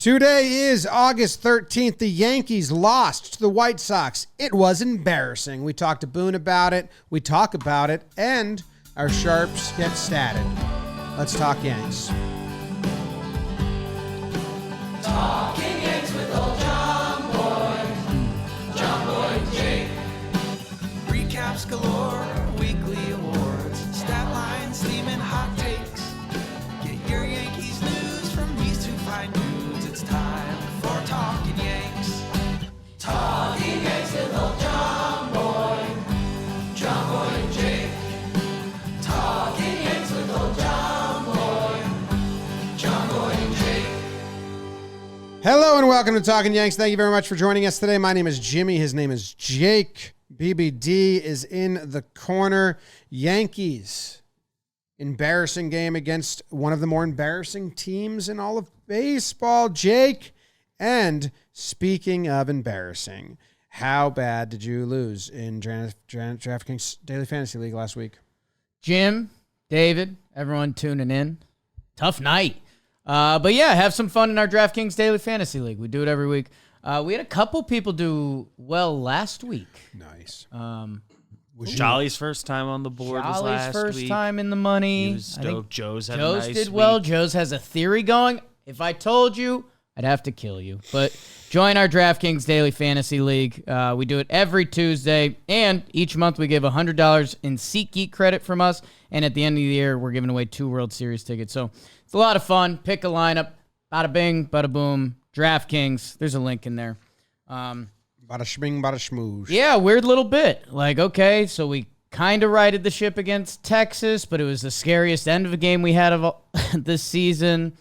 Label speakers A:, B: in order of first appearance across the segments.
A: Today is August 13th. The Yankees lost to the White Sox. It was embarrassing. We talked to Boone about it. We talk about it, and our sharps get statted. Let's talk Yanks.
B: Talking Yanks with old John Boy, Jake. Recaps galore, weekly awards, stat lines, steaming hot takes. Get your Yankees news from these two fine dudes. It's time for Talking Yanks. Talking Yanks with old John Boy and Jake. Talking Yanks with old John Boy and Jake.
A: Hello and welcome to Talking Yanks. Thank you very much for joining us today. My name is Jimmy. His name is Jake. BBD is in the corner. Yankees. Embarrassing game against one of the more embarrassing teams in all of baseball, Jake. And speaking of embarrassing, how bad did you lose in DraftKings Daily Fantasy League last week?
C: Jim, David, everyone tuning in. Tough night. But yeah, have some fun in our DraftKings Daily Fantasy League. We do it every week. We had a couple people do well last week.
A: Nice.
D: Jolly's first time on the board was last
C: first
D: week.
C: time in the money.
D: He was stoked. Joe's had a
C: Joe's
D: nice
C: did well.
D: week.
C: Joe's has a theory going. If I told you, I'd have to kill you. But join our DraftKings Daily Fantasy League. We do it every Tuesday, and each month we give $100 in SeatGeek credit from us, and at the end of the year, we're giving away 2 World Series tickets. So it's a lot of fun. Pick a lineup. Bada bing, bada boom. DraftKings. There's a link in there.
A: Bada shming, bada schmooze.
C: Yeah, weird little bit. Like, okay, so we kind of righted the ship against Texas, but it was the scariest end of a game we had of this season.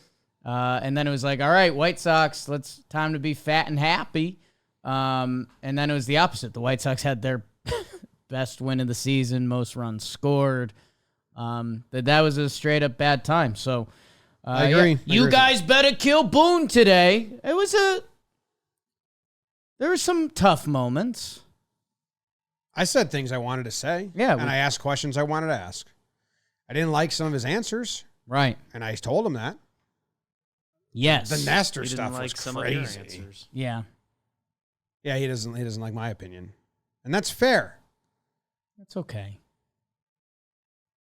C: And then it was like, all right, White Sox, time to be fat and happy. And then it was the opposite. The White Sox had their best win of the season, most runs scored. That was a straight up bad time. So
A: I agree.
C: Yeah, you guys better kill Boone today. There were some tough moments.
A: I said things I wanted to say.
C: Yeah.
A: And I asked questions I wanted to ask. I didn't like some of his answers.
C: Right.
A: And I told him that.
C: Yes.
A: The Nestor
D: He didn't
A: stuff
D: like
A: was
D: some of your
A: crazy.
D: answers.
C: Yeah.
A: Yeah, he doesn't like my opinion. And that's fair.
C: That's okay.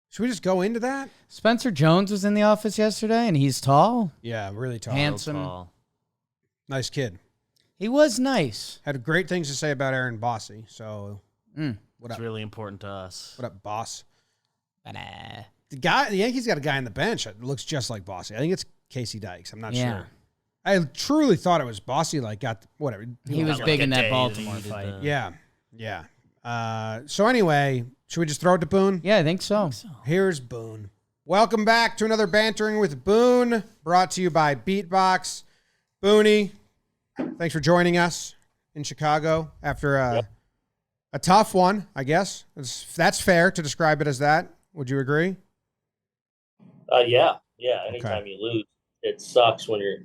A: Should we just go into that?
C: Spencer Jones was in the office yesterday, and he's tall.
A: Yeah, really tall.
C: Handsome.
D: Tall.
A: Nice kid.
C: He was nice.
A: Had great things to say about Aaron Bossy. So what
D: It's
A: up?
D: really important to us.
A: What up, boss?
C: Ba-da.
A: The Yankees got a guy on the bench that looks just like Bossy. I think it's Casey Dykes. I'm not
C: Yeah.
A: sure. I truly thought it was Bossy. Whatever.
C: He was
D: Like
C: big
D: a
C: in that
D: day
C: Baltimore
D: that he
C: fight.
D: did
A: Yeah. So anyway, should we just throw it to Boone?
C: Yeah, I think so.
A: Here's Boone. Welcome back to another Bantering with Boone, brought to you by Beatbox. Booney, thanks for joining us in Chicago after a tough one, I guess. That's fair to describe it as that. Would you agree?
E: Yeah. Anytime you lose, it sucks when you're,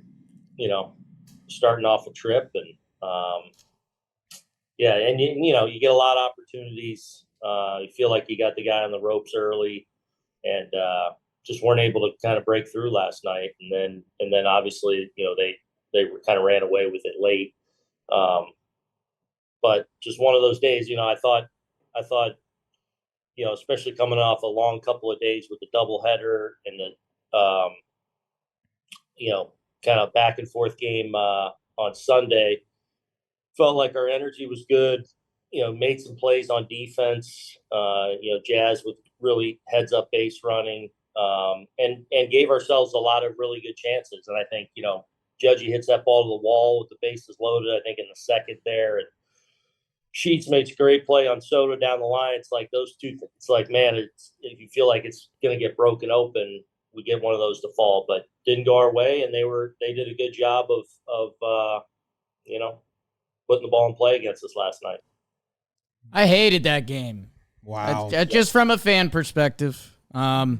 E: starting off a trip and, and you get a lot of opportunities. You feel like you got the guy on the ropes early and, just weren't able to kind of break through last night. And then obviously, they kind of ran away with it late. But just one of those days, I thought, especially coming off a long couple of days with the doubleheader and the, kind of back and forth game on Sunday, felt like our energy was good. Made some plays on defense. Jazz with really heads up base running, and gave ourselves a lot of really good chances. And I think Judgy hits that ball to the wall with the bases loaded. I think in the second there, and Sheets makes a great play on Soto down the line. It's like those two. It's like, man, if you feel like it's going to get broken open, we get one of those to fall, but didn't go our way. And they did a good job of putting the ball in play against us last night.
C: I hated that game.
A: Wow.
C: Just from a fan perspective. I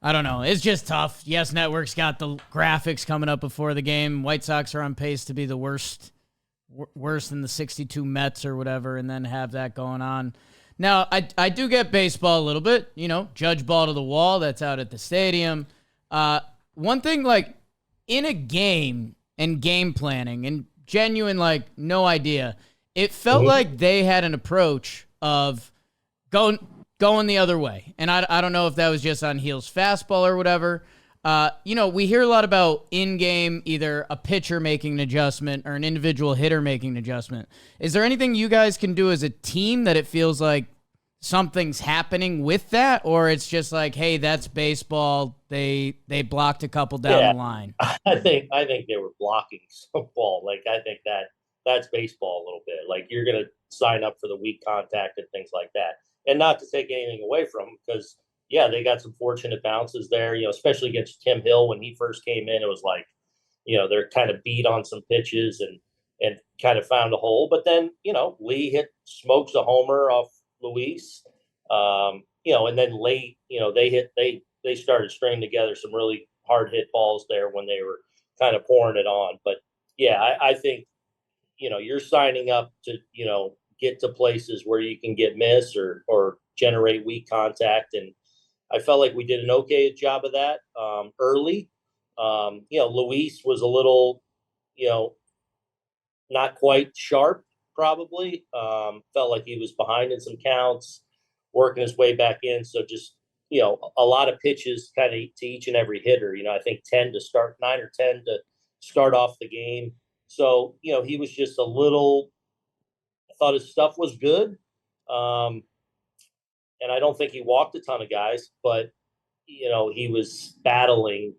C: don't know. It's just tough. Yes, Network's got the graphics coming up before the game. White Sox are on pace to be the worse than the 62 Mets or whatever, and then have that going on. Now, I do get baseball a little bit. Judge ball to the wall. That's out at the stadium. One thing, like, in a game, and game planning and genuine, like, no idea. It felt like they had an approach of going the other way. And I don't know if that was just on Heel's fastball or whatever. We hear a lot about in-game, either a pitcher making an adjustment or an individual hitter making an adjustment. Is there anything you guys can do as a team that it feels like something's happening with that, or it's just like, hey, that's baseball. They blocked a couple down the line?
E: I think they were blocking some ball. Like, I think that's baseball a little bit. Like, you're going to sign up for the weak contact and things like that. And not to take anything away from them, because, yeah, they got some fortunate bounces there, especially against Tim Hill when he first came in. It was like, they're kind of beat on some pitches and kind of found a hole. But then, Lee smokes a homer off Luis, and then late, they started stringing together some really hard hit balls there when they were kind of pouring it on. But yeah, I think, you're signing up to, get to places where you can get miss or generate weak contact. And I felt like we did an okay job of that early. Luis was a little, not quite sharp, probably. Felt like he was behind in some counts, working his way back in. So just, a lot of pitches kind of to each and every hitter. I think 9 or 10 to start off the game. So, he was just a little, I thought his stuff was good. And I don't think he walked a ton of guys, but, he was battling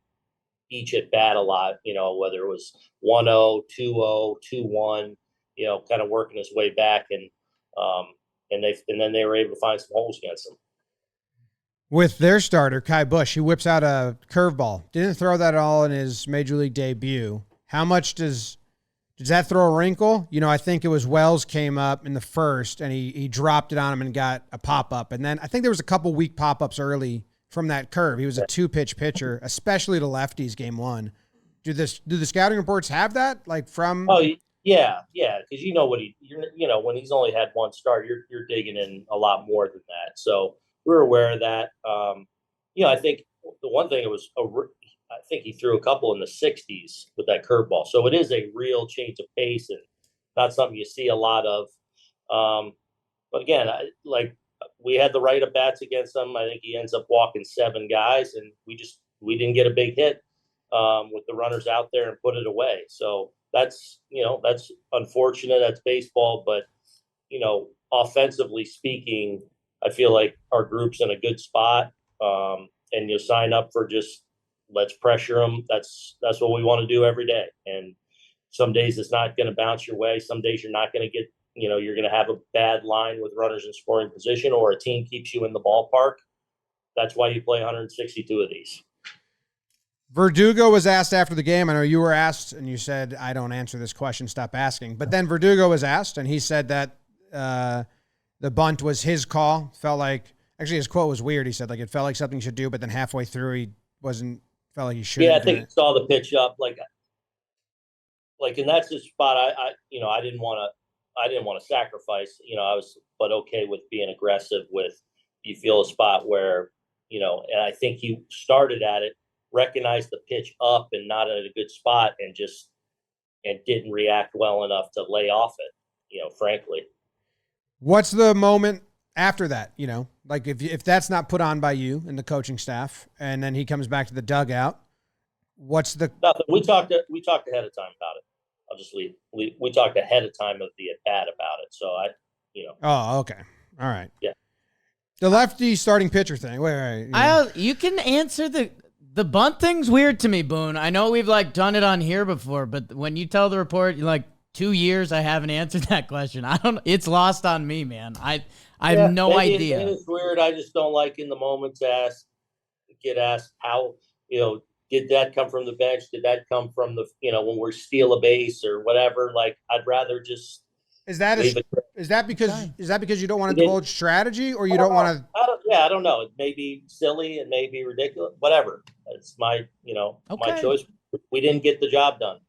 E: each at bat a lot, whether it was 1-0, 2-0, 2-1, kind of working his way back. And then they were able to find some holes against him.
A: With their starter, Kai Bush, he whips out a curveball. Didn't throw that at all in his major league debut. How much does that throw a wrinkle? I think it was Wells came up in the first, and he dropped it on him and got a pop-up. And then I think there was a couple weak pop-ups early from that curve. He was a 2-pitch pitcher, especially to lefties game one. Do the scouting reports have that? Like from...
E: Oh, yeah. Because when he's only had one start, you're digging in a lot more than that. So we're aware of that. I think the one thing I think he threw a couple in the 60s with that curveball. So it is a real change of pace and not something you see a lot of. But again, we had the right at bats against him. I think he ends up walking 7 guys, and we didn't get a big hit with the runners out there and put it away. So that's unfortunate. That's baseball. But, offensively speaking, I feel like our group's in a good spot. And you sign up for just, let's pressure them. That's what we want to do every day. And some days it's not going to bounce your way. Some days you're not going to get, you're going to have a bad line with runners in scoring position, or a team keeps you in the ballpark. That's why you play 162 of these.
A: Verdugo was asked after the game. I know you were asked, and you said, I don't answer this question, stop asking. But then Verdugo was asked, and he said that the bunt was his call. Felt like, actually his quote was weird. He said, it felt like something he should do, but then halfway through he felt like he should.
E: Yeah, I think he saw the pitch up. And that's the spot I didn't want to sacrifice. I was okay with being aggressive with, you feel a spot where, and I think he started at it, recognized the pitch up and not at a good spot, and didn't react well enough to lay off it, frankly.
A: What's the moment after that? If that's not put on by you and the coaching staff, and then he comes back to the dugout, what's the...
E: Nothing. We talked ahead of time about it. I'll just leave. We talked ahead of time of the at-bat about it. So
A: Oh, okay. All right.
E: Yeah.
A: The lefty starting pitcher thing. Wait.
C: You can answer the bunt thing's weird to me, Boone. I know we've done it on here before, but when you tell the report, you're 2 years I haven't answered that question. It's lost on me, man. I have no idea.
E: It's weird. I just don't like in the moment to get asked how, did that come from the bench? Did that come from the, when we steal a base or whatever? I'd rather just.
A: Is that because you don't want to divulge strategy, or you don't want to?
E: I don't know. It may be silly. It may be ridiculous. Whatever. It's my choice. We didn't get the job done.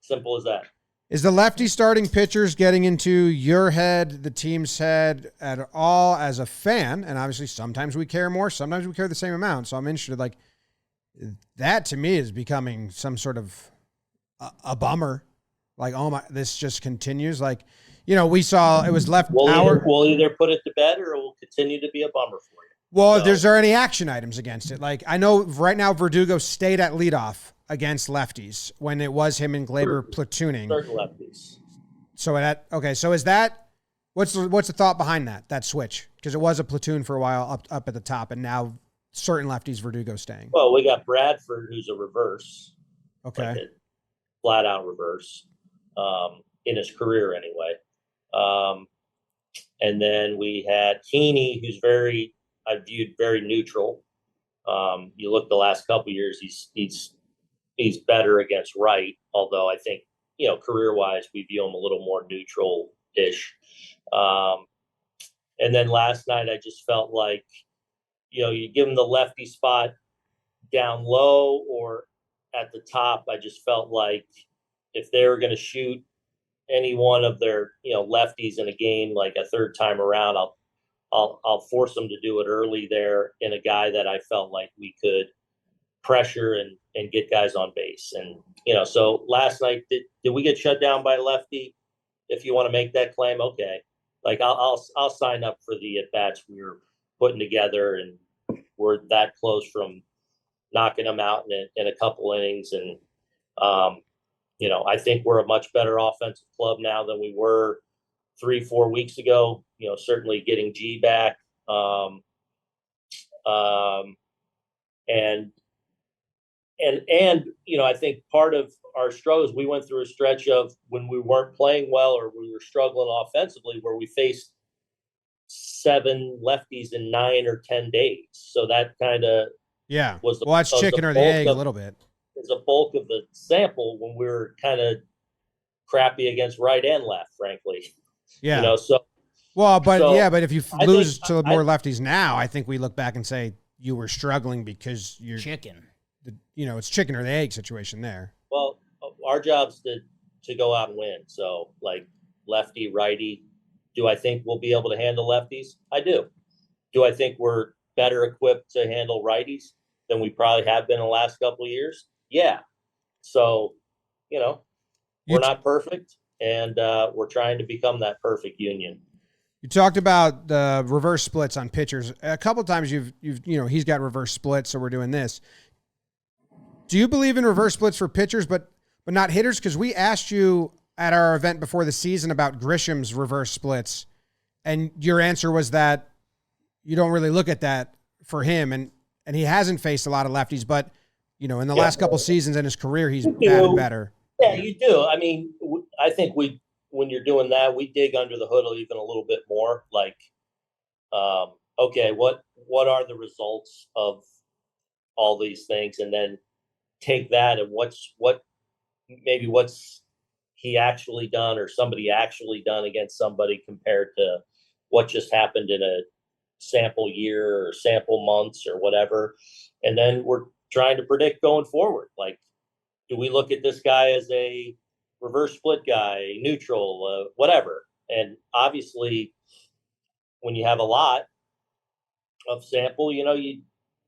E: Simple as that.
A: Is the lefty starting pitchers getting into your head, the team's head at all as a fan? And obviously sometimes we care more, sometimes we care the same amount. So I'm interested, that to me is becoming some sort of a bummer. Like, oh my, this just continues. Like, we saw it was left
E: We'll either put it to bed or it will continue to be a bummer for you.
A: Well, is there any action items against it? Like, I know right now Verdugo stayed at leadoff against lefties when it was him and Glaber platooning.
E: Certain lefties.
A: So so is that what's the thought behind that switch? Because it was a platoon for a while up at the top, and now certain lefties Verdugo staying.
E: Well, we got Bradford, who's a reverse.
A: Okay.
E: Like a flat out reverse, in his career anyway. And then we had Keeney, who's I viewed very neutral. You look the last couple of years, he's better against right, although I think, career wise, we view him a little more neutral ish. And then last night, I just felt like, you give him the lefty spot down low or at the top. I just felt like if they were going to shoot any one of their, lefties in a game, like a third time around, I'll force them to do it early there in a guy that I felt like we could pressure and get guys on base. And, so last night, did we get shut down by a lefty? If you want to make that claim, okay. Like I'll sign up for the at-bats we were putting together, and we're that close from knocking them out in a couple innings. And, I think we're a much better offensive club now than we were 3-4 weeks ago. Certainly getting G back. And I think part of our struggles, we went through a stretch of when we weren't playing well or we were struggling offensively where we faced 7 lefties in 9 or 10 days. So that kind of was the,
A: that's chicken or the egg a little bit.
E: Is a bulk of the sample when we were kind of crappy against right and left, frankly.
A: Yeah. But if you lose to more lefties now, I think we look back and say you were struggling because you're
C: chicken.
A: It's chicken or the egg situation there.
E: Well, our job's to go out and win. So, like lefty, righty. Do I think we'll be able to handle lefties? I do. Do I think we're better equipped to handle righties than we probably have been in the last couple of years? Yeah. So, we're not perfect, and we're trying to become that perfect union.
A: You talked about the reverse splits on pitchers. A couple of times you've he's got reverse splits, so we're doing this. Do you believe in reverse splits for pitchers, but not hitters? Because we asked you at our event before the season about Grisham's reverse splits, and your answer was that you don't really look at that for him, and he hasn't faced a lot of lefties, but in the last couple seasons in his career, he's batted better.
E: Yeah, you do. I mean, I think when you're doing that, we dig under the hood even a little bit more. Like, okay, what are the results of all these things, and then take that and what's he actually done or somebody actually done against somebody compared to what just happened in a sample year or sample months or whatever. And then we're trying to predict going forward. Like, do we look at this guy as a reverse split guy, neutral, whatever? And obviously when you have a lot of sample, you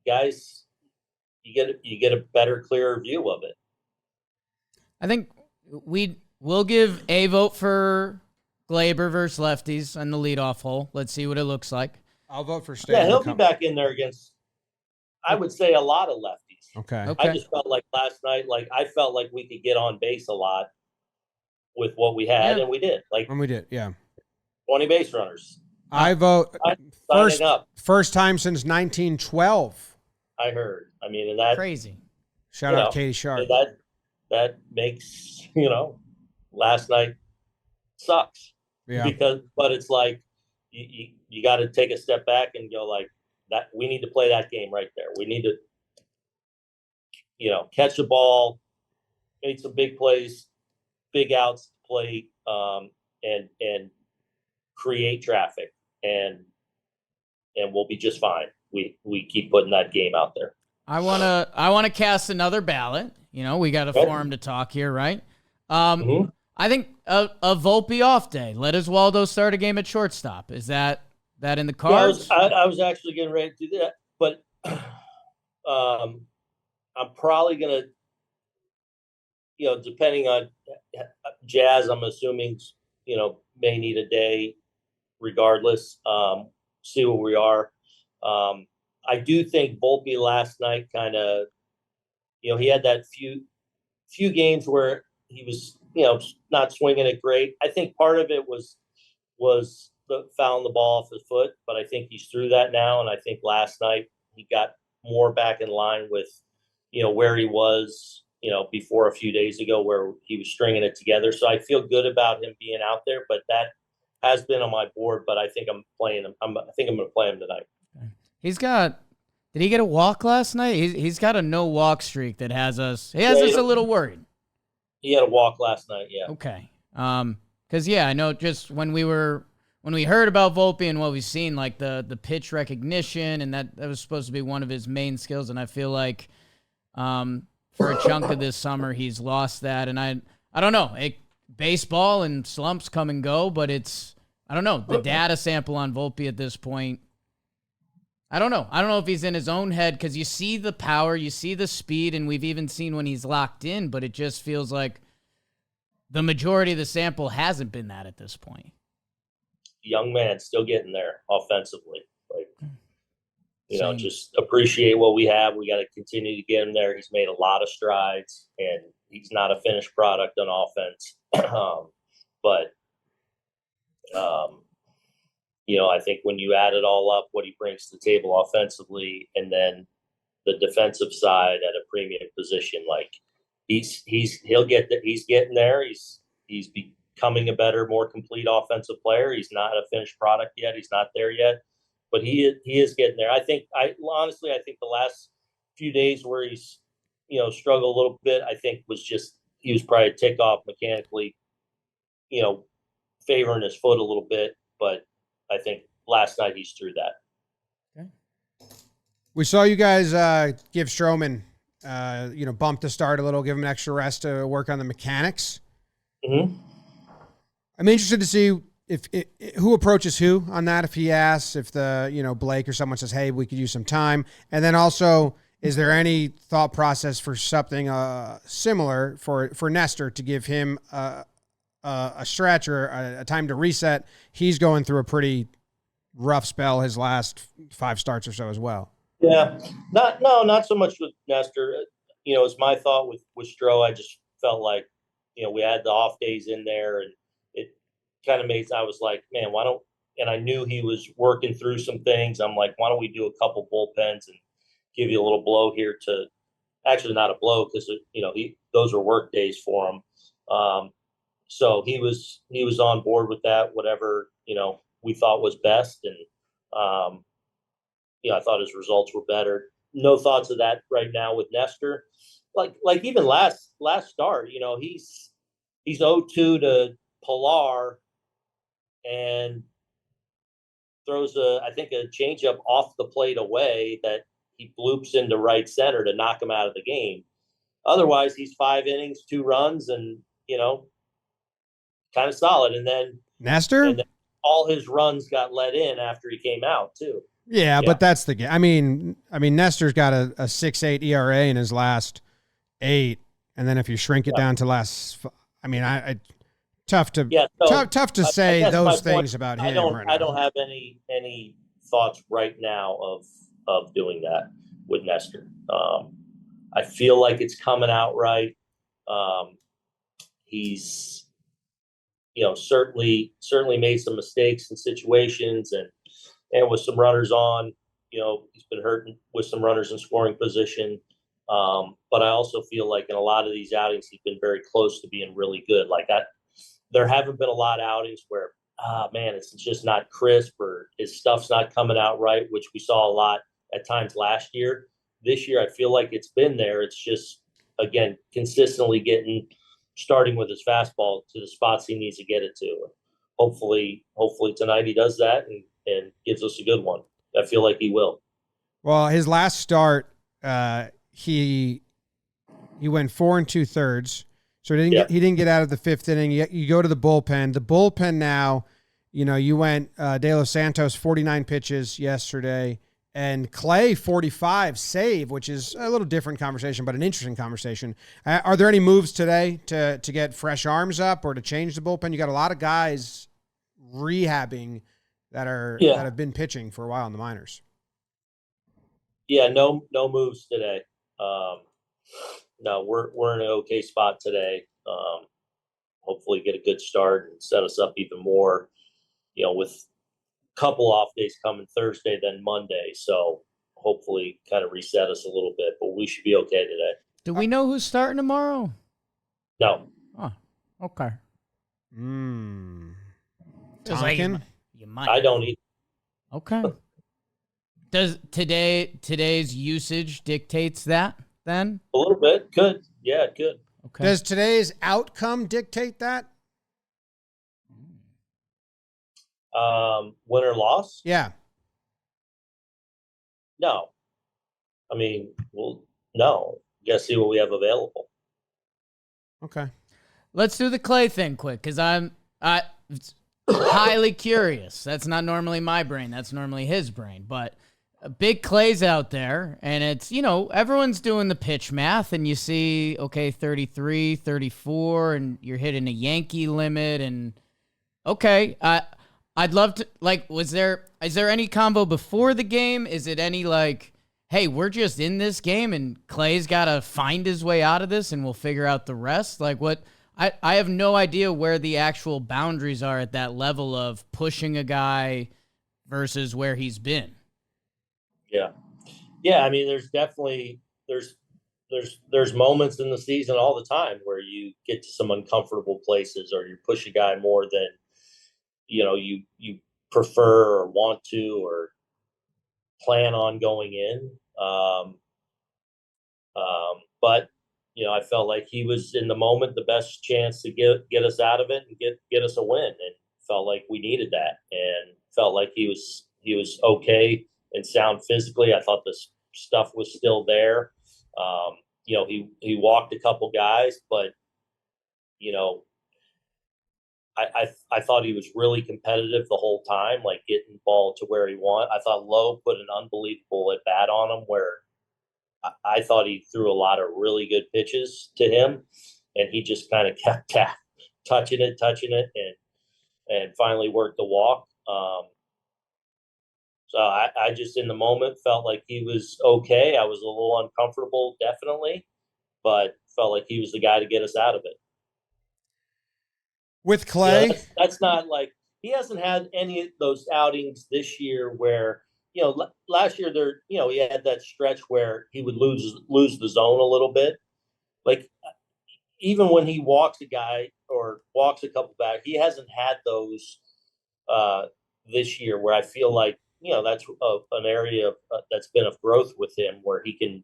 E: guys, you get a better, clearer view of it.
C: I think we'll give a vote for Glaber versus lefties on the leadoff hole. Let's see what it looks like.
A: I'll vote for Stan.
E: Yeah, he'll be back in there against, I would say, a lot of lefties.
A: Okay.
E: I just felt like last night, I felt like we could get on base a lot with what we had, and we did.
A: And we did, yeah.
E: 20 base runners.
A: I vote first time since 1912.
E: I heard. I mean, and that
C: crazy.
A: Shout out Katie Sharp.
E: That makes last night sucks.
A: Yeah.
E: But it's like you got to take a step back and go like that. We need to play that game right there. We need to catch the ball, make some big plays, big outs to play, and create traffic, and we'll be just fine. We keep putting that game out there.
C: I wanna cast another ballot. We got a forum to talk here, right? I think a Volpe off day. Let Oswaldo start a game at shortstop. Is that in the cards?
E: Yeah, I was actually getting ready to do that, but I'm probably gonna depending on Jazz, I'm assuming, may need a day regardless. See where we are. I do think Volpe last night kind of, he had that few games where he was, not swinging it great. I think part of it was fouling the ball off his foot, but I think he's through that now. And I think last night he got more back in line with, where he was, before a few days ago where he was stringing it together. So I feel good about him being out there, but that has been on my board, but I think I'm playing him. I think I'm going to play him tonight.
C: Did he get a walk last night? He's got a no walk streak that has us a little worried.
E: He had a walk last night. Yeah.
C: Okay. Cause I know just when we heard about Volpe and what we've seen, like the pitch recognition, and that was supposed to be one of his main skills. And I feel like, for a chunk of this summer, he's lost that. And I don't know, baseball and slumps come and go, but I don't know, the data sample on Volpe at this point. I don't know if he's in his own head, because you see the power, you see the speed, and we've even seen when he's locked in, but it just feels like the majority of the sample hasn't been that at this point.
E: Young man still getting there offensively. Just appreciate what we have. We got to continue to get him there. He's made a lot of strides, and he's not a finished product on offense. I think when you add it all up, what he brings to the table offensively, and then the defensive side at a premium position, like he's getting there. He's becoming a better, more complete offensive player. He's not a finished product yet. He's not there yet, but he is getting there. I think the last few days where he's, struggled a little bit, I think he was probably a tick off mechanically, favoring his foot a little bit, but I think last night he's through that.
A: Okay. We saw you guys give Stroman, bump the start a little, give him an extra rest to work on the mechanics.
E: Mm-hmm.
A: I'm interested to see who approaches who on that. If he asks, if Blake or someone says, "Hey, we could use some time," and then also, is there any thought process for something similar for Nestor to give him a stretch or a time to reset? He's going through a pretty rough spell his last 5 starts or so as well.
E: Yeah, not so much with Nestor. It's my thought with Stro. I just felt like, we had the off days in there, and it kind of I was like, man, why don't, and I knew he was working through some things. I'm like, why don't we do a couple bullpens and give you a little blow here to, actually not a blow, because, those were work days for him. So he was on board with that, whatever, we thought was best. And, I thought his results were better. No thoughts of that right now with Nestor. Like even last start, he's 0-2 to Pilar and throws a changeup off the plate away that he bloops into right center to knock him out of the game. Otherwise, he's 5 innings, 2 runs, and, kind of solid. And then
A: Nestor,
E: all his runs got let in after he came out too.
A: Yeah, but that's the game. I mean, Nestor's got a 6.8 ERA in his last 8, and then if you shrink it down to tough to say those things about him.
E: I don't have any thoughts right now of doing that with Nestor. I feel like it's coming out right. He's certainly made some mistakes in situations, and with some runners on, he's been hurting with some runners in scoring position. But I also feel like in a lot of these outings, he's been very close to being really good. Like that, there haven't been a lot of outings where, it's just not crisp or his stuff's not coming out right, which we saw a lot at times last year. This year, I feel like it's been there. It's just, again, consistently starting with his fastball to the spots he needs to get it to. Hopefully tonight he does that and gives us a good one. I feel like he will.
A: Well, his last start, he went 4 2/3, so he didn't get out of the 5th inning. You go to the bullpen. The bullpen now, you went De Los Santos 49 pitches yesterday, And Clay, 45 save, which is a little different conversation, but an interesting conversation. Are there any moves today to get fresh arms up or to change the bullpen? You got a lot of guys rehabbing that have been pitching for a while in the minors.
E: Yeah, no moves today. No, we're in an okay spot today. Hopefully get a good start and set us up even more, with a couple off days coming Thursday, then Monday. So hopefully kind of reset us a little bit, but we should be okay today.
C: Do we know who's starting tomorrow?
E: No.
C: Oh, okay.
A: Talkin?
C: You might.
E: I don't either.
C: Okay. Does today's usage dictates that then?
E: A little bit. Good. Yeah, good.
C: Okay.
A: Does today's outcome dictate that?
E: Win or loss?
A: Yeah.
E: No. I mean, no. You got to see what we have available.
A: Okay.
C: Let's do the Clay thing quick, because I'm highly curious. That's not normally my brain. That's normally his brain. But big Clay's out there, and it's, everyone's doing the pitch math, and you see, okay, 33, 34, and you're hitting a Yankee limit, and okay, I'd love to, is there any combo before the game? Is it any hey, we're just in this game, and Clay's got to find his way out of this, and we'll figure out the rest? What? I have no idea where the actual boundaries are at that level of pushing a guy versus where he's been.
E: Yeah. I mean, there's definitely there's moments in the season all the time where you get to some uncomfortable places, or you push a guy more than you prefer or want to or plan on going in. But I felt like he was in the moment the best chance to get us out of it and get us a win, and felt like we needed that, and felt like he was okay and sound physically. I thought the stuff was still there. He walked a couple guys, but I thought he was really competitive the whole time, getting the ball to where he wanted. I thought Lowe put an unbelievable at bat on him, where I thought he threw a lot of really good pitches to him, and he just kind of kept touching it, and finally worked the walk. So I just in the moment felt like he was okay. I was a little uncomfortable, definitely, but felt like he was the guy to get us out of it.
A: With Clay?
E: That's not he hasn't had any of those outings this year where, last year he had that stretch where he would lose the zone a little bit. Even when he walks a guy or walks a couple back, he hasn't had those this year, where I feel like, that's an area that's been of growth with him, where he can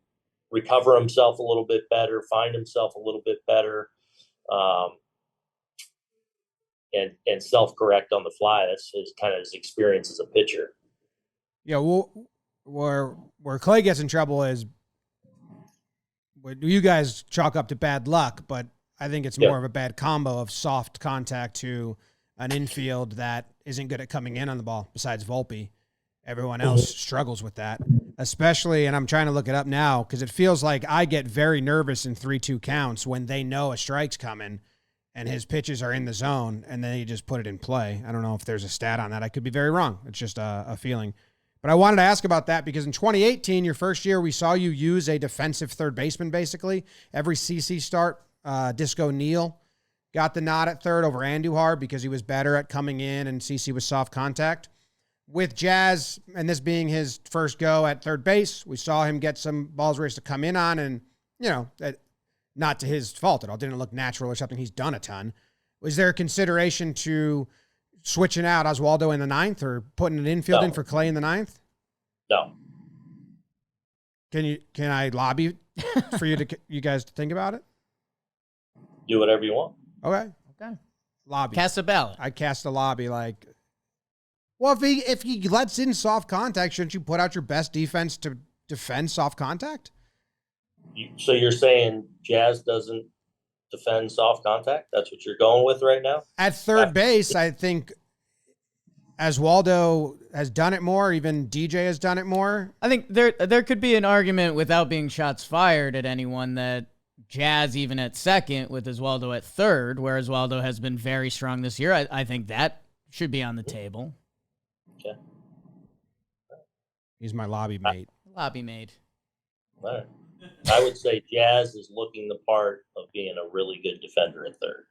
E: recover himself a little bit better, find himself a little bit better, and self-correct on the fly. That's his experience as a pitcher.
A: Yeah, well, where Clay gets in trouble is what you guys chalk up to bad luck, but I think it's more of a bad combo of soft contact to an infield that isn't good at coming in on the ball, besides Volpe. Everyone else struggles with that, especially, and I'm trying to look it up now, because it feels like I get very nervous in 3-2 counts when they know a strike's coming and his pitches are in the zone, and then he just put it in play. I don't know if there's a stat on that. I could be very wrong. It's just a feeling. But I wanted to ask about that because in 2018, your first year, we saw you use a defensive third baseman, basically. Every CC start, Disco Neal got the nod at third over Andujar because he was better at coming in, and CC was soft contact. With Jazz, and this being his first go at third base, we saw him get some balls raised to come in on, and, not to his fault at all. Didn't look natural or something. He's done a ton. Was there a consideration to switching out Oswaldo in the ninth, or putting an infield in for Clay in the ninth?
E: No.
A: Can I lobby for you guys to think about it?
E: Do whatever you want.
A: Okay. Lobby.
C: Cast a ballot.
A: I cast a lobby well, if he lets in soft contact, shouldn't you put out your best defense to defend soft contact?
E: So you're saying Jazz doesn't defend soft contact? That's what you're going with right now?
A: At third base, I think as Waldo has done it more, even DJ has done it more.
C: I think there could be an argument without being shots fired at anyone that Jazz even at second with Oswaldo at third, where Oswaldo has been very strong this year. I think that should be on the table.
E: Okay.
A: He's my lobby mate.
C: Lobby made.
E: All right. I would say Jazz is looking the part of being a really good defender at third.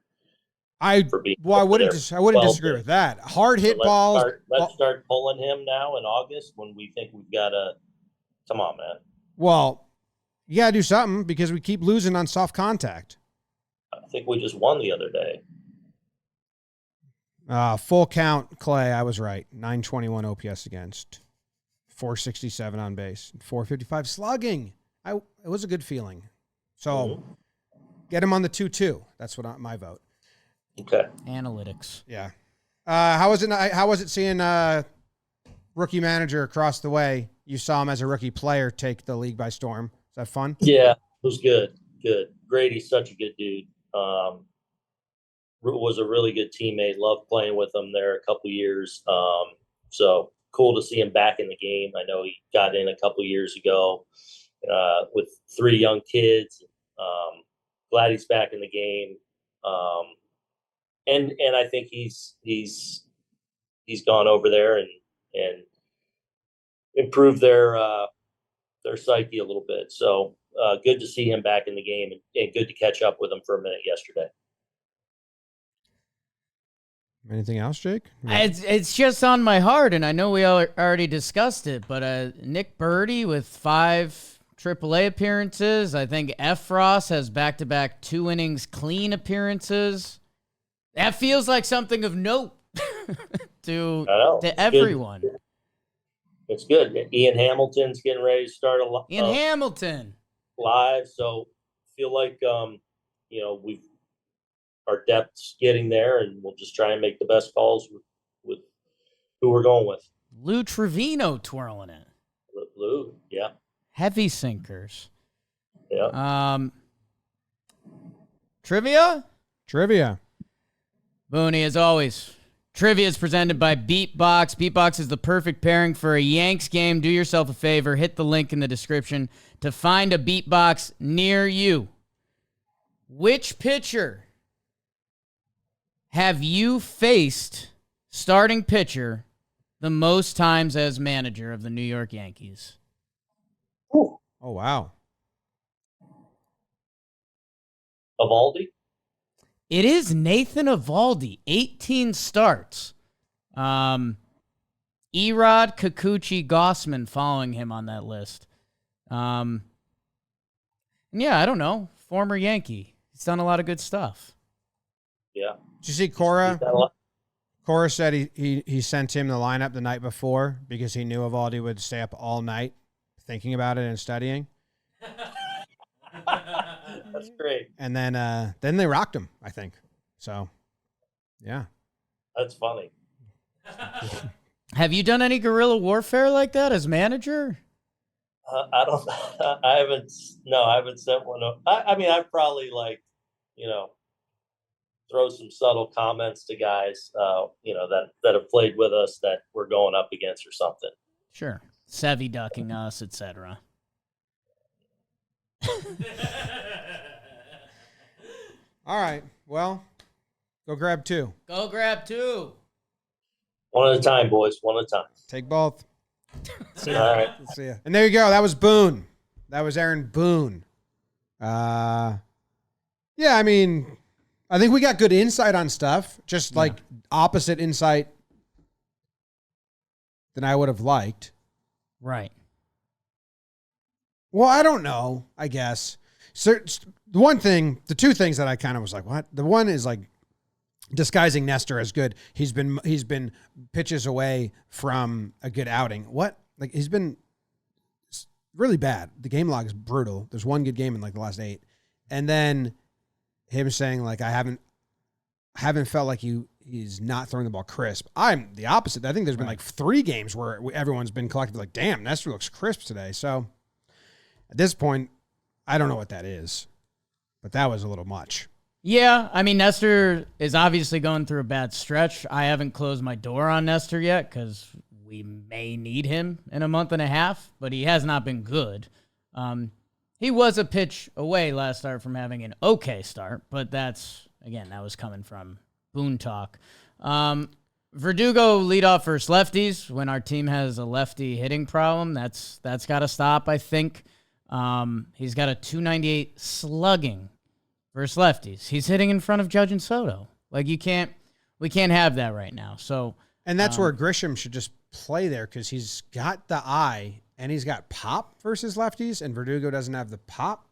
A: I wouldn't disagree with that. Hard hit balls.
E: Let's start pulling him now in August when we think we've got to. Come on, man.
A: Well, you got to do something because we keep losing on soft contact.
E: I think we just won the other day.
A: Full count, Clay. I was right. 921 OPS against, 467 on base, 455 slugging. It was a good feeling. So get him on the 2-2. That's my vote.
E: Okay.
C: Analytics.
A: Yeah. How was it seeing rookie manager across the way? You saw him as a rookie player take the league by storm. Is that fun?
E: Yeah, it was good. Good. Grady's such a good dude. Was a really good teammate. Loved playing with him there a couple years. So cool to see him back in the game. I know he got in a couple years ago with 3 young kids. Glad he's back in the game. And I think he's gone over there and improved their psyche a little bit. So good to see him back in the game and good to catch up with him for a minute yesterday.
A: Anything else, Jake?
C: It's just on my heart, and I know we already discussed it, but Nick Birdie with 5 AAA appearances. I think Efros has back-to-back 2 innings clean appearances. That feels like something of note to everyone.
E: Good. It's good. Ian Hamilton's getting ready to start
C: Hamilton
E: live, so feel like our depth's getting there, and we'll just try and make the best calls with who we're going with.
C: Lou Trevino twirling it.
E: Lou, yeah.
C: Heavy sinkers.
E: Yeah.
C: Trivia.
A: Boone,
C: as always. Trivia is presented by Beatbox. Beatbox is the perfect pairing for a Yanks game. Do yourself a favor. Hit the link in the description to find a Beatbox near you. Which pitcher have you faced starting pitcher the most times as manager of the New York Yankees?
E: Ooh.
A: Oh, wow.
E: Evaldi?
C: It is Nathan Eovaldi, 18 starts. Erod, Kikuchi, Gossman following him on that list. Yeah, I don't know. Former Yankee. He's done a lot of good stuff.
E: Yeah.
A: Did you see Cora? Cora said he sent him the lineup the night before because he knew Eovaldi would stay up all night thinking about it and studying.
E: That's great.
A: And then they rocked him, I think. So, yeah.
E: That's funny.
C: Have you done any guerrilla warfare like that as manager?
E: I haven't sent one up. I mean, I've probably throw some subtle comments to guys, that have played with us that we're going up against or something.
C: Sure. Sevy ducking us, etc.
A: All right. Well, go grab 2.
C: Go grab 2.
E: One at a time, boys. One at a time.
A: Take both.
E: All right.
A: See ya. And there you go. That was Boone. That was Aaron Boone. Yeah, I mean, I think we got good insight on stuff. Just like opposite insight than I would have liked.
C: Right.
A: Well, I don't know, I guess. So, the 2 things that I kind of was like, what? The one is like disguising Nestor as good. He's been pitches away from a good outing. What? Like, he's been really bad. The game log is brutal. There's 1 good game in like the last 8. And then him saying like, I haven't felt like he's not throwing the ball crisp. I'm the opposite. I think there's been like 3 games where everyone's been collectively like, damn, Nestor looks crisp today. So at this point, I don't know what that is, but that was a little much.
C: Yeah, I mean, Nestor is obviously going through a bad stretch. I haven't closed my door on Nestor yet because we may need him in a month and a half, but he has not been good. He was a pitch away last start from having an okay start, but that was coming from Boone talk. Verdugo lead off versus lefties. When our team has a lefty hitting problem, that's got to stop, I think. He's got a 298 slugging versus lefties. He's hitting in front of Judge and Soto. Like, we can't have that right now. So,
A: and that's where Grisham should just play there because he's got the eye and he's got pop versus lefties, and Verdugo doesn't have the pop.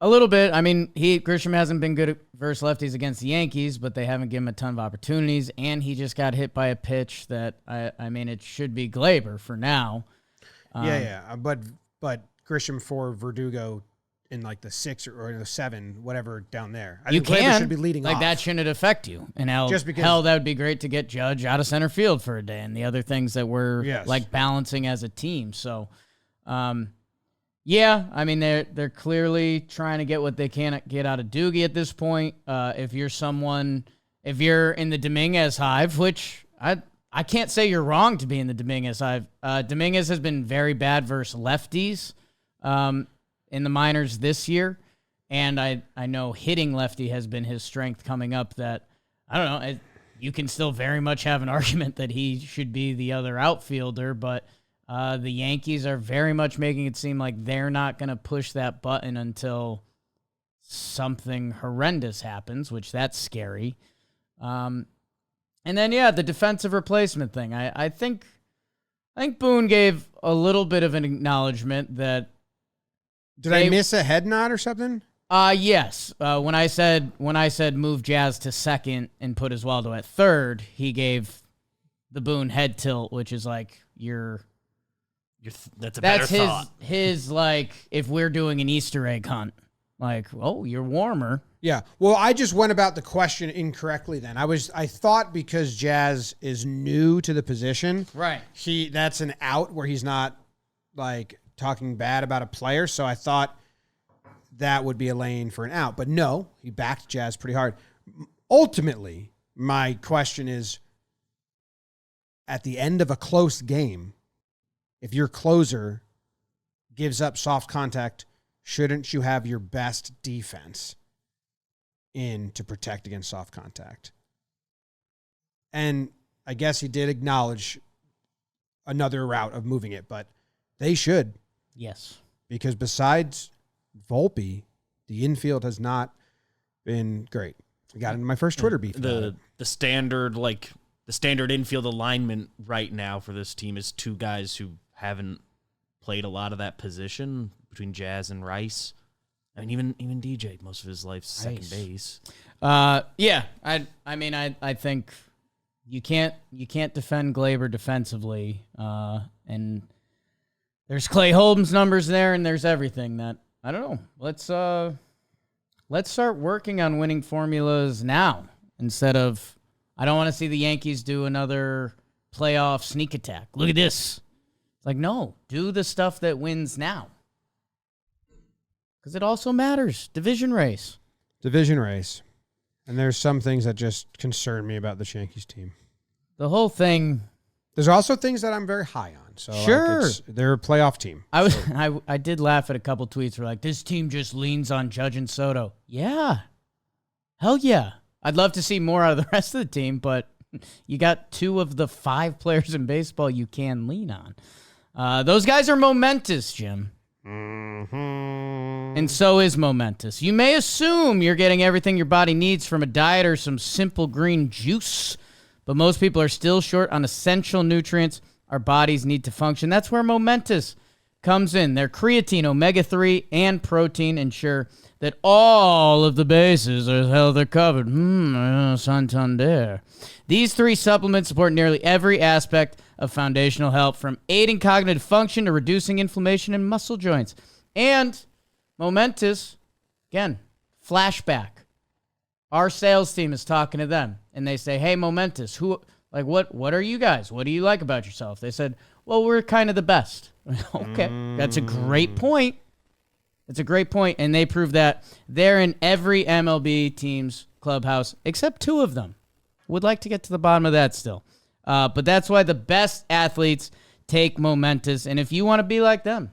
C: A little bit. I mean, Grisham hasn't been good versus lefties against the Yankees, but they haven't given him a ton of opportunities, and he just got hit by a pitch that, it should be Glaber for now.
A: But Grisham for Verdugo in like the 6 or the 7, whatever down there. I think Glaber should be leading off.
C: That shouldn't affect you. And
A: Just because,
C: that would be great to get Judge out of center field for a day and the other things that we're like balancing as a team. So, they're clearly trying to get what they can get out of Doogie at this point. If you're in the Dominguez hive, which I can't say you're wrong to be in the Dominguez hive. Dominguez has been very bad versus lefties in the minors this year, and I know hitting lefty has been his strength coming up. That I don't know. You can still very much have an argument that he should be the other outfielder, but the Yankees are very much making it seem like they're not going to push that button until something horrendous happens, which that's scary. And then, the defensive replacement thing. I think Boone gave a little bit of an acknowledgement that.
A: Did I miss a head nod or something?
C: Yes. When I said move Jazz to second and put Oswaldo at third, he gave the Boone head tilt, which is like
D: that's a better thought.
C: His like, if we're doing an Easter egg hunt, like, oh, you're warmer.
A: Yeah. Well, I just went about the question incorrectly then. I thought because Jazz is new to the position,
C: right?
A: That's an out where he's not like talking bad about a player. So I thought that would be a lane for an out, but no, he backed Jazz pretty hard. Ultimately, my question is, at the end of a close game, if your closer gives up soft contact, shouldn't you have your best defense in to protect against soft contact? And I guess he did acknowledge another route of moving it, but they should.
C: Yes. Because
A: besides Volpe, the infield has not been great. I got into my first Twitter beef.
D: The standard infield alignment right now for this team is two guys who haven't played a lot of that position between Jazz and Rice. I mean, even DJ most of his life's second base.
C: I think you can't defend Glaber defensively, and there's Clay Holmes numbers there, and there's everything that I don't know. Let's start working on winning formulas now instead of. I don't want to see the Yankees do another playoff sneak attack. Look at this. It's like, no, do the stuff that wins now. Because it also matters. Division race. And there's some things that just concern me about the Yankees team. The whole thing.
A: There's also things that I'm very high on. So
C: sure.
A: They're a playoff team.
C: I did laugh at a couple tweets where like, this team just leans on Judge and Soto. Yeah. Hell yeah. I'd love to see more out of the rest of the team, but you got 2 of the 5 players in baseball you can lean on. Those guys are momentous, Jim.
A: Mm-hmm.
C: And so is momentous. You may assume you're getting everything your body needs from a diet or some simple green juice, but most people are still short on essential nutrients our bodies need to function. That's where momentous comes in. Their creatine, omega-3, and protein ensure that all of the bases are held covered. Santander. These 3 supplements support nearly every aspect of foundational health, from aiding cognitive function to reducing inflammation in muscle joints. And momentous, again, flashback. Our sales team is talking to them, and they say, hey, momentous, what are you guys? What do you like about yourself? They said, well, we're kind of the best. Okay, that's a great point. It's a great point, and they prove that they're in every MLB team's clubhouse, except 2 of them. Would like to get to the bottom of that still. But that's why the best athletes take Momentous, and if you want to be like them,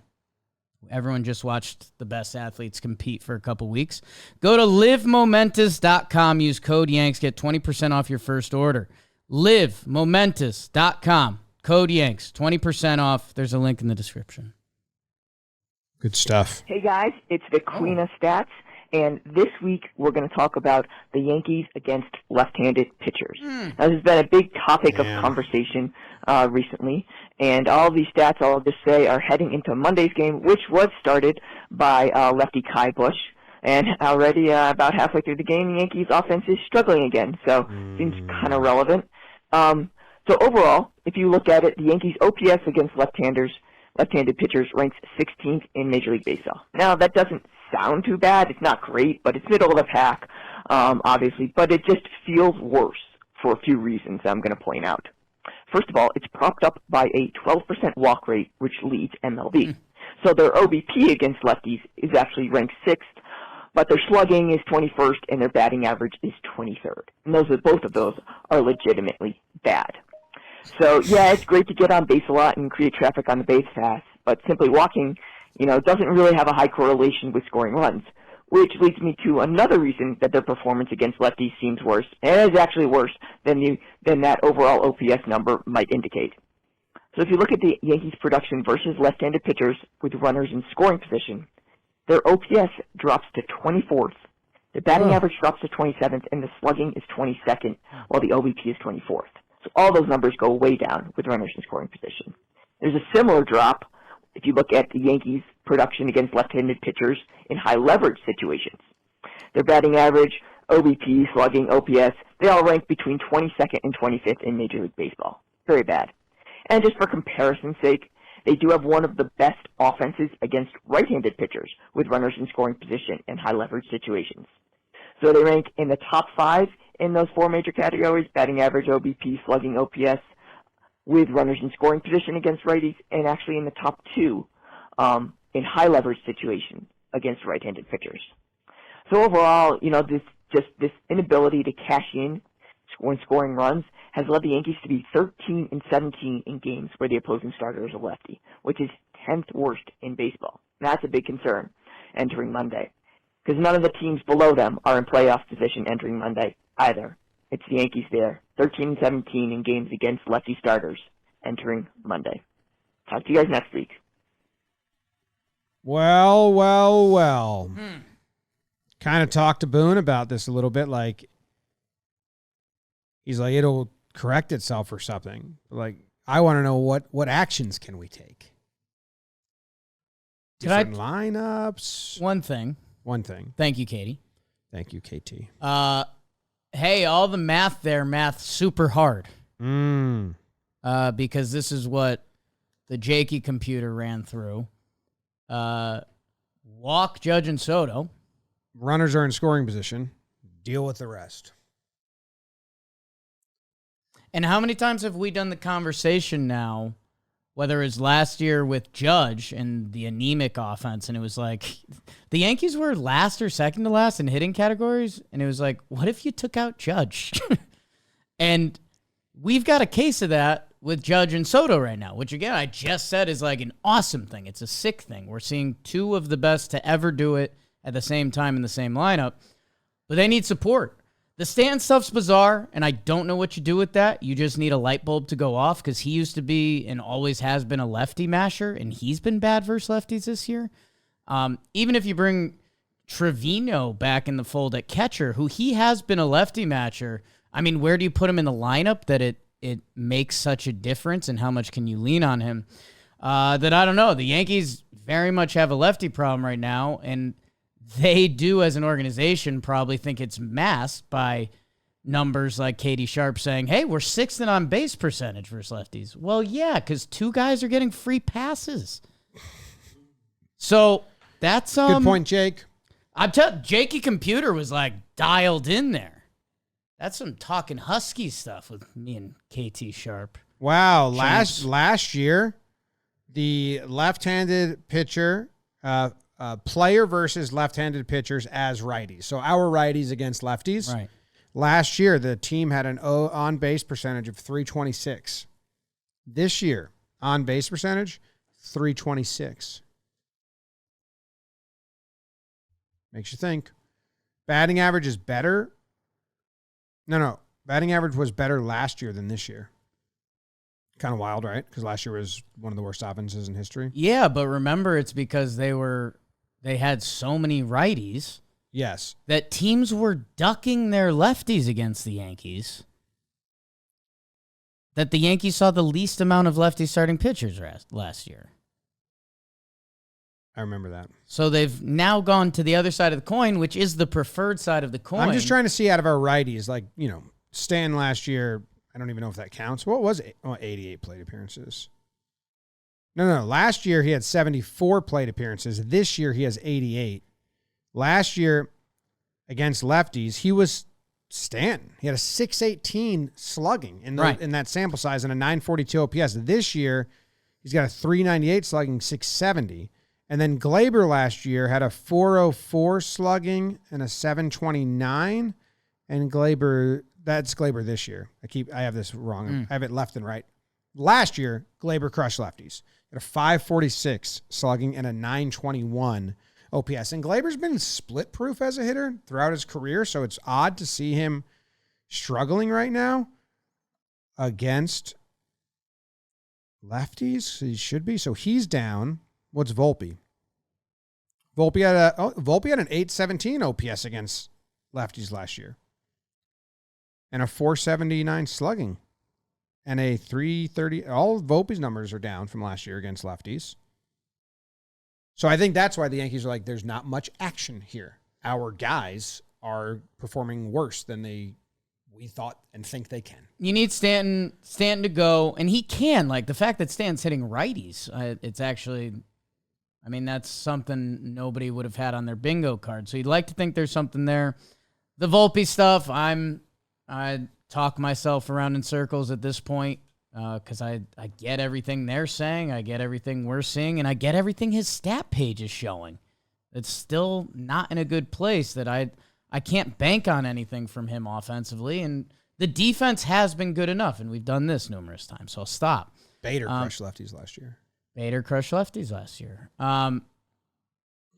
C: everyone just watched the best athletes compete for a couple weeks. Go to livemomentous.com. Use code Yanks. Get 20% off your first order. Livemomentous.com. Code Yanks. 20% off. There's a link in the description.
A: Good stuff.
F: Hey guys, it's the Queen of Stats, and this week we're going to talk about the Yankees against left-handed pitchers. Now, this has been a big topic of conversation recently, and all these stats, I'll just say, are heading into Monday's game, which was started by lefty Kai Bush, and already about halfway through the game, the Yankees' offense is struggling again, so seems kind of relevant. So overall, if you look at it, the Yankees' OPS against left-handed pitchers ranks 16th in Major League Baseball. Now, that doesn't sound too bad. It's not great, but it's middle of the pack, obviously. But it just feels worse for a few reasons I'm going to point out. First of all, it's propped up by a 12% walk rate, which leads MLB. So their OBP against lefties is actually ranked 6th, but their slugging is 21st, and their batting average is 23rd. And both of those are legitimately bad. So, yeah, it's great to get on base a lot and create traffic on the base paths, but simply walking, doesn't really have a high correlation with scoring runs, which leads me to another reason that their performance against lefties seems worse, and is actually worse than that overall OPS number might indicate. So if you look at the Yankees' production versus left-handed pitchers with runners in scoring position, their OPS drops to 24th, the batting average drops to 27th, and the slugging is 22nd, while the OBP is 24th. So all those numbers go way down with runners in scoring position. There's a similar drop if you look at the Yankees' production against left-handed pitchers in high-leverage situations. Their batting average, OBP, slugging, OPS, they all rank between 22nd and 25th in Major League Baseball. Very bad. And just for comparison's sake, they do have one of the best offenses against right-handed pitchers with runners in scoring position in high-leverage situations. So they rank in the top 5 in those 4 major categories: batting average, OBP, slugging, OPS, with runners in scoring position against righties, and actually in the top 2 in high leverage situations against right-handed pitchers. So overall, this inability to cash in when scoring runs has led the Yankees to be 13-17 in games where the opposing starter is a lefty, which is 10th worst in baseball. And that's a big concern entering Monday, because none of the teams below them are in playoff position entering Monday either. It's the Yankees there, 13-17 in games against lefty starters entering Monday. Talk to you guys next week.
A: Well. Kind of talked to Boone about this a little bit. He's like, it'll correct itself or something. I want to know what actions can we take? Different lineups.
C: One thing. Thank you, Katie.
A: Thank you, KT.
C: Hey, all the math there, math super hard. Because this is what the Jakey computer ran through. Walk Judge and Soto.
A: Runners are in scoring position. Deal with the rest.
C: And how many times have we done the conversation now, whether it's last year with Judge and the anemic offense, and it was like the Yankees were last or second to last in hitting categories, and it was like, what if you took out Judge? And we've got a case of that with Judge and Soto right now, which, again, I just said is like an awesome thing. It's a sick thing. We're seeing 2 of the best to ever do it at the same time in the same lineup, but they need support. The Stanton stuff's bizarre, and I don't know what you do with that. You just need a light bulb to go off, because he used to be and always has been a lefty masher, and he's been bad versus lefties this year. Even if you bring Trevino back in the fold at catcher, who he has been a lefty matcher, I mean, where do you put him in the lineup that it makes such a difference, and how much can you lean on him? That I don't know. The Yankees very much have a lefty problem right now, and they do, as an organization, probably think it's masked by numbers like Katie Sharp saying, hey, we're 6th in on-base percentage versus lefties. Well, yeah, because 2 guys are getting free passes. So that's
A: good point, Jake.
C: I'm telling Jakey computer was dialed in there. That's some talking Husky stuff with me and KT Sharp.
A: Wow, last year, the left-handed pitcher player versus left-handed pitchers as righties. So our righties against lefties.
C: Right.
A: Last year, the team had an on-base percentage of 326. This year, on-base percentage, 326. Makes you think. Batting average is better. No. Batting average was better last year than this year. Kind of wild, right? Because last year was one of the worst offenses in history.
C: Yeah, but remember, it's because they had so many righties.
A: Yes.
C: That teams were ducking their lefties against the Yankees. That the Yankees saw the least amount of lefty starting pitchers last year.
A: I remember that.
C: So they've now gone to the other side of the coin, which is the preferred side of the coin.
A: I'm just trying to see out of our righties, like, Stan last year, I don't even know if that counts. What was it? 88 plate appearances. No. Last year he had 74 plate appearances. This year he has 88. Last year against lefties, he was Stanton. He had a 618 slugging in that sample size and a 942 OPS. This year he's got a 398 slugging, 670. And then Glaber last year had a 404 slugging and a 729. And that's Glaber this year. I have this wrong. I have it left and right. Last year, Glaber crushed lefties. Had a 546 slugging and a 921 OPS. And Glaber's been split proof as a hitter throughout his career, so it's odd to see him struggling right now against lefties. He should be. So he's down. What's Volpe? Volpe had an 817 OPS against lefties last year. And a 479 slugging. And a 330. All of Volpe's numbers are down from last year against lefties. So I think that's why the Yankees are like, there's not much action here. Our guys are performing worse than we thought and think they can.
C: You need Stanton to go, and he can. Like, the fact that Stanton's hitting righties, it's actually, that's something nobody would have had on their bingo card. So you'd like to think there's something there. The Volpe stuff, I talk myself around in circles at this point because I get everything they're saying, I get everything we're seeing, and I get everything his stat page is showing. It's still not in a good place that I can't bank on anything from him offensively, and the defense has been good enough, and we've done this numerous times, so I'll stop.
A: Bader crushed lefties last year.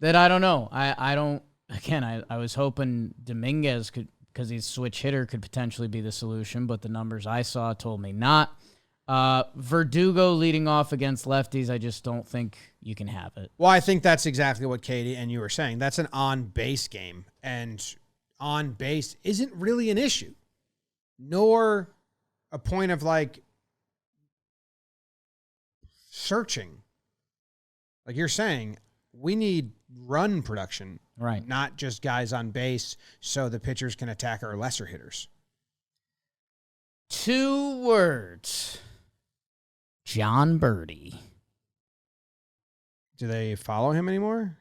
A: That I don't know. I don't, again, I was hoping Dominguez could, because he's switch hitter, could potentially be the solution, but the numbers I saw told me not. Verdugo leading off against lefties, I just don't think you can have it. Well, I think that's exactly what Katie and you were saying. That's an on-base game, and on-base isn't really an issue, nor a point of, searching. Like you're saying, we need run production,
C: right?
A: Not just guys on base so the pitchers can attack our lesser hitters.
C: 2 words. John Birdie.
A: Do they follow him anymore?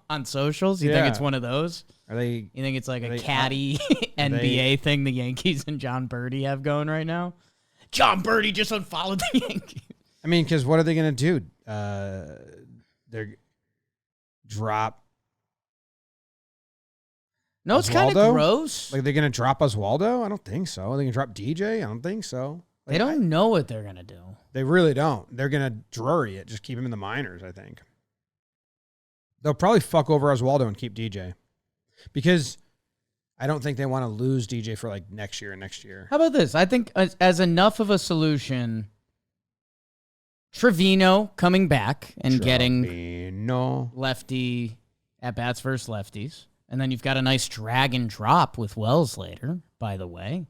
C: On socials? You think it's one of those? You think it's like a caddy NBA thing the Yankees and John Birdie have going right now? John Birdie just unfollowed the Yankees.
A: Because what are they going to do? They're drop.
C: No, it's kind of gross.
A: Like, they're going to drop Oswaldo? I don't think so. They're going to drop DJ? I don't think so.
C: They don't know what they're going to do.
A: They really don't. They're going to Drury it. Just keep him in the minors, I think. They'll probably fuck over Oswaldo and keep DJ. Because I don't think they want to lose DJ for, next year and next year.
C: How about this? I think as enough of a solution, Trevino coming back and getting lefty at-bats versus lefties. And then you've got a nice drag and drop with Wells later, by the way.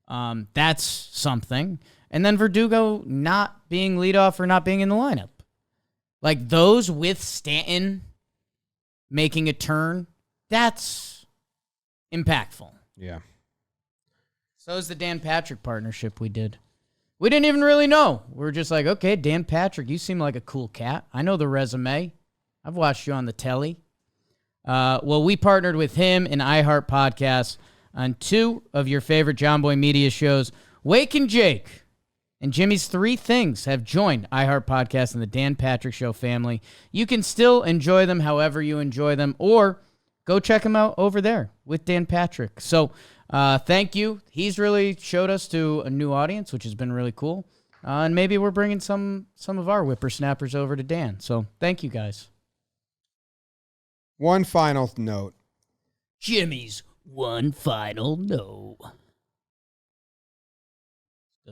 C: That's something. And then Verdugo not being leadoff or not being in the lineup. Like, those with Stanton making a turn, that's impactful.
A: Yeah.
C: So is the Dan Patrick partnership we did. We didn't even really know. We were just like, okay, Dan Patrick, you seem like a cool cat. I know the resume. I've watched you on the telly. Well, we partnered with him and iHeart Podcasts on 2 of your favorite John Boy Media shows, Wake and Jake. And Jimmy's 3 things have joined iHeart Podcast and the Dan Patrick Show family. You can still enjoy them however you enjoy them, or go check them out over there with Dan Patrick. So thank you. He's really showed us to a new audience, which has been really cool. And maybe we're bringing some of our whippersnappers over to Dan. So thank you, guys.
A: One final note.
C: Jimmy's one final note.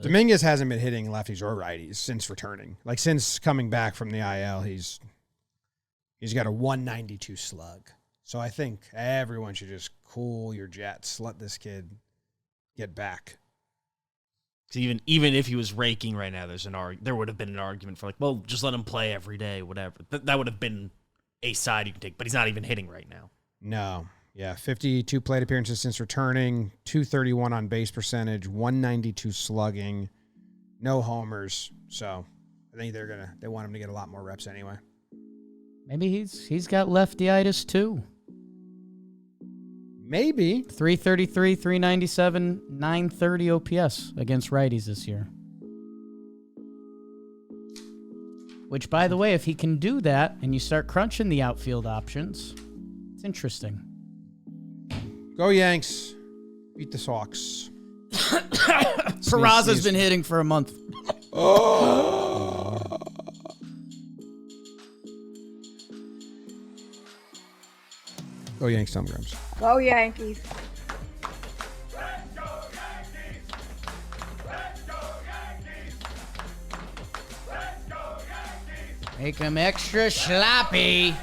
A: Dominguez hasn't been hitting lefties or righties since returning. Like, since coming back from the IL, he's got a 192 slug. So I think everyone should just cool your jets. Let this kid get back.
D: Even if he was raking right now, there would have been an argument for, like, well, just let him play every day, whatever. That would have been a side you can take, but he's not even hitting right now.
A: No. Yeah, 52 plate appearances since returning, 231 on base percentage, 192 slugging, no homers. So I think they want him to get a lot more reps anyway.
C: Maybe he's got leftyitis too.
A: Maybe.
C: 333, 397, 930 OPS against righties this year. Which, by the way, if he can do that and you start crunching the outfield options, it's interesting.
A: Go Yanks. Beat the Sox.
C: Peraza's been hitting for a month.
A: Oh. Go Yanks, Tom Grams.
G: Go Yankees.
B: Let's go Yankees! Let's go Yankees! Let's go Yankees!
C: Make him extra sloppy.